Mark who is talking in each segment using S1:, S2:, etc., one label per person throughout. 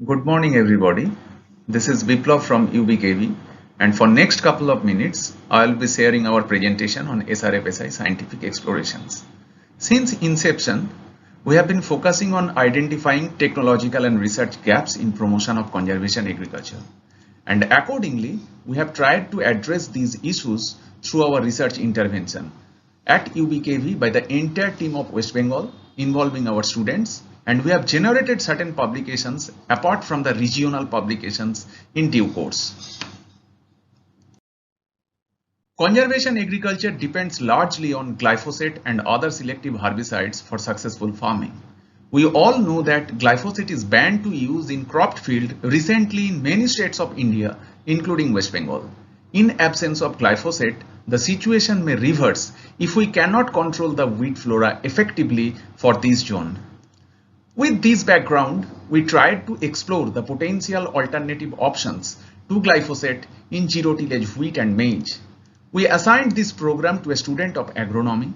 S1: Good morning everybody. This is Biplab from UBKV, and for next couple of minutes I will be sharing our presentation on SRFSI scientific explorations. Since inception, we have been focusing on identifying technological and research gaps in promotion of conservation agriculture. And accordingly, we have tried to address these issues through our research intervention at UBKV by the entire team of West Bengal involving our students, and we have generated certain publications apart from the regional publications in due course. Conservation agriculture depends largely on glyphosate and other selective herbicides for successful farming. We all know that glyphosate is banned to use in cropped field recently in many states of India, including West Bengal. In absence of glyphosate, the situation may reverse if we cannot control the weed flora effectively for this zone. With this background, we tried to explore the potential alternative options to glyphosate in zero-tillage wheat and maize. We assigned this program to a student of agronomy.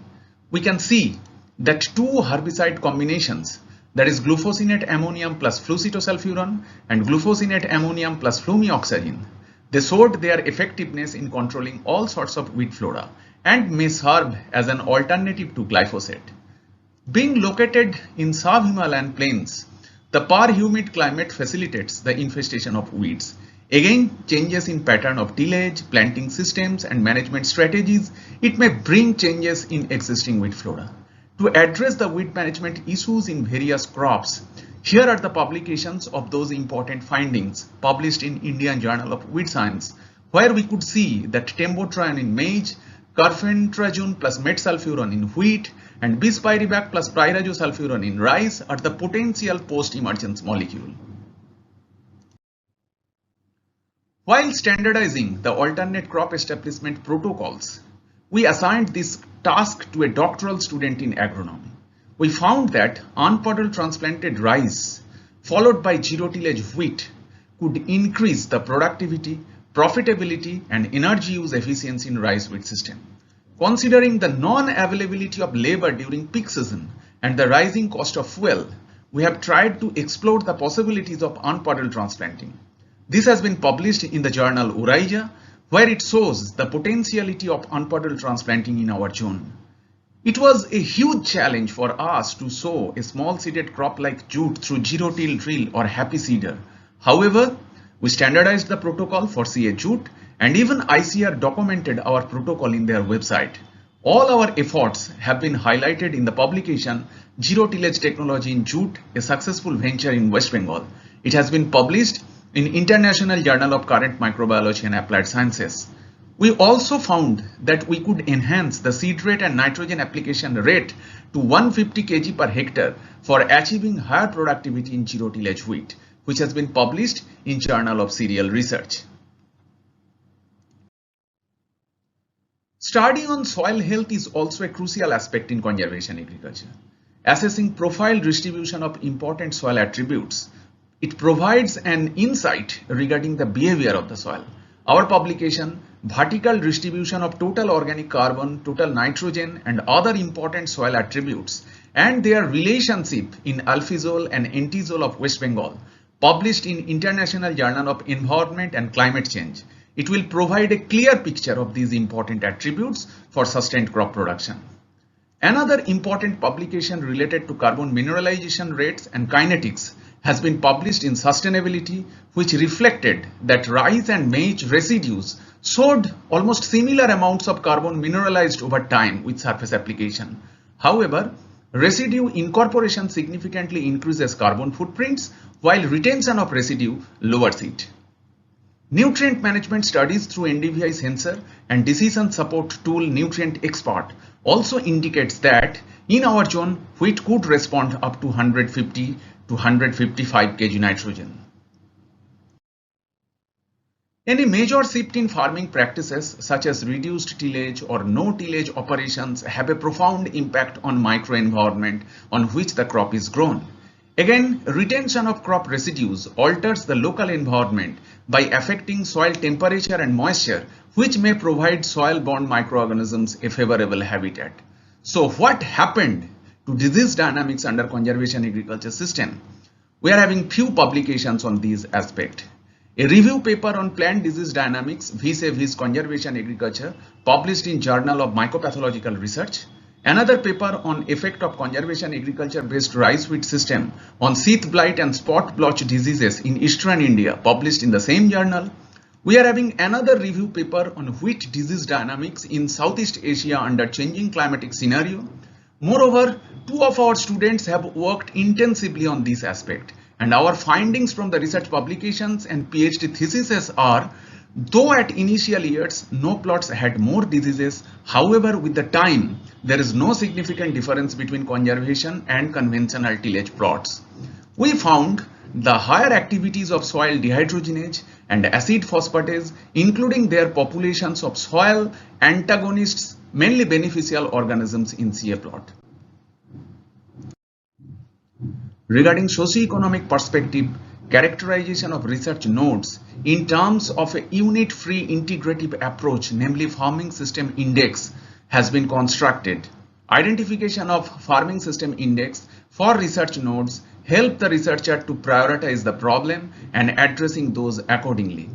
S1: We can see that two herbicide combinations, that is glufosinate ammonium plus flucytosulfuron and glufosinate ammonium plus flumioxazine, they showed their effectiveness in controlling all sorts of weed flora and may serve as an alternative to glyphosate. Being located in sub-Himalayan plains, the par-humid climate facilitates the infestation of weeds. Again, changes in pattern of tillage, planting systems and management strategies, it may bring changes in existing weed flora. To address the weed management issues in various crops, here are the publications of those important findings published in Indian Journal of Weed Science, where we could see that tembotrione in maize, carfentrazone plus metsulfuron in wheat, and bispirivak plus pyrazosulfuron in rice are the potential post-emergence molecule. While standardizing the alternate crop establishment protocols, we assigned this task to a doctoral student in agronomy. We found that unpuddle transplanted rice followed by zero-tillage wheat could increase the productivity, profitability and energy use efficiency in rice wheat system. Considering the non-availability of labor during peak season and the rising cost of fuel, we have tried to explore the possibilities of unpuddle transplanting. This has been published in the journal Uraija, where it shows the potentiality of unpuddle transplanting in our zone. It was a huge challenge for us to sow a small seeded crop like jute through zero-till drill or happy seeder. However, we standardized the protocol for CA jute, and even ICR documented our protocol in their website. All our efforts have been highlighted in the publication Zero-Tillage Technology in Jute, a Successful Venture in West Bengal. It has been published in International Journal of Current Microbiology and Applied Sciences. We also found that we could enhance the seed rate and nitrogen application rate to 150 kg per hectare for achieving higher productivity in zero-tillage wheat, which has been published in Journal of Cereal Research. Study on soil health is also a crucial aspect in conservation agriculture. Assessing profile distribution of important soil attributes, it provides an insight regarding the behavior of the soil. Our publication, Vertical Distribution of Total Organic Carbon, Total Nitrogen and Other Important Soil Attributes and Their Relationship in Alfizol and Entizol of West Bengal, published in International Journal of Environment and Climate Change. It will provide a clear picture of these important attributes for sustained crop production. Another important publication related to carbon mineralization rates and kinetics has been published in Sustainability, which reflected that rice and maize residues showed almost similar amounts of carbon mineralized over time with surface application. However, residue incorporation significantly increases carbon footprints, while retention of residue lowers it. Nutrient management studies through NDVI sensor and decision support tool Nutrient Expert also indicates that in our zone, wheat could respond up to 150 to 155 kg nitrogen. Any major shift in farming practices such as reduced tillage or no tillage operations have a profound impact on microenvironment on which the crop is grown. Again, retention of crop residues alters the local environment by affecting soil temperature and moisture, which may provide soil-borne microorganisms a favorable habitat. So what happened to disease dynamics under conservation agriculture system? We are having few publications on these aspects. A review paper on plant disease dynamics vis-a-vis conservation agriculture published in Journal of Mycopathological Research. Another paper on effect of conservation agriculture based rice wheat system on sheath blight and spot blotch diseases in eastern India published in the same journal. We are having another review paper on wheat disease dynamics in Southeast Asia under changing climatic scenario. Moreover, two of our students have worked intensively on this aspect, and our findings from the research publications and PhD theses are, though at initial years no plots had more diseases, however with the time there is no significant difference between conservation and conventional tillage plots. We found the higher activities of soil dehydrogenase and acid phosphatase, including their populations of soil antagonists, mainly beneficial organisms in CA plot. Regarding socio-economic perspective, characterization of research notes in terms of a unit-free integrative approach, namely farming system index, has been constructed. Identification of farming system index for research nodes help the researcher to prioritize the problem and addressing those accordingly.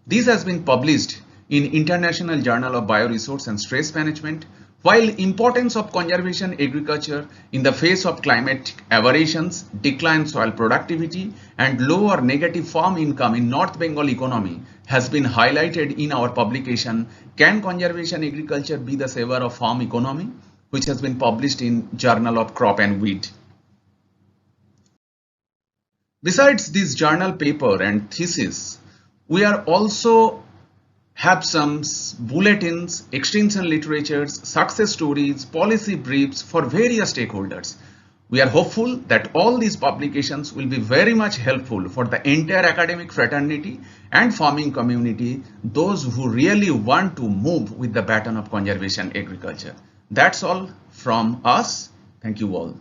S1: This has been published in International Journal of Bioresource and Stress Management. While importance of conservation agriculture in the face of climatic aberrations, decline soil productivity, and low or negative farm income in North Bengal economy has been highlighted in our publication, Can Conservation Agriculture Be the Saver of Farm Economy?, which has been published in Journal of Crop and Weed. Besides this journal paper and thesis, we are also have some bulletins, extension literatures, success stories, policy briefs for various stakeholders. We are hopeful that all these publications will be very much helpful for the entire academic fraternity and farming community, those who really want to move with the baton of conservation agriculture. That's all from us. Thank you all.